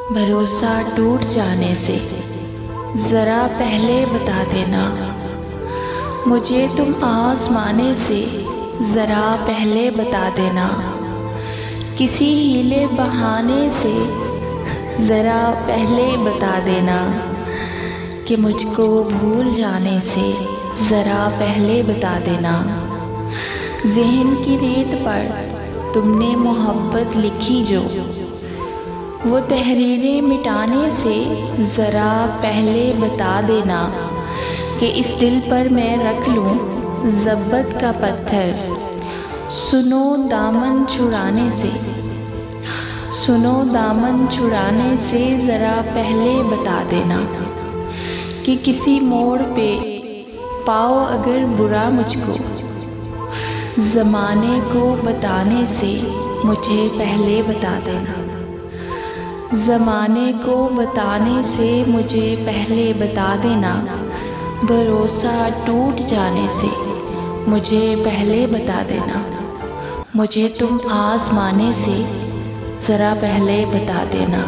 भरोसा टूट जाने से ज़रा पहले बता देना। मुझे तुम आज़माने से ज़रा पहले बता देना। किसी हीले बहाने से ज़रा पहले बता देना कि मुझको भूल जाने से ज़रा पहले बता देना। ज़हन की रेत पर तुमने मोहब्बत लिखी जो, वो तहरीरें मिटाने से ज़रा पहले बता देना कि इस दिल पर मैं रख लूँ ज़ब्बत का पत्थर। सुनो दामन छुड़ाने से, सुनो दामन छुड़ाने से ज़रा पहले बता देना कि किसी मोड़ पे पाओ अगर बुरा मुझको, ज़माने को बताने से मुझे पहले बता देना। ज़माने को बताने से मुझे पहले बता देना। भरोसा टूट जाने से मुझे पहले बता देना। मुझे तुम आज़माने से ज़रा पहले बता देना।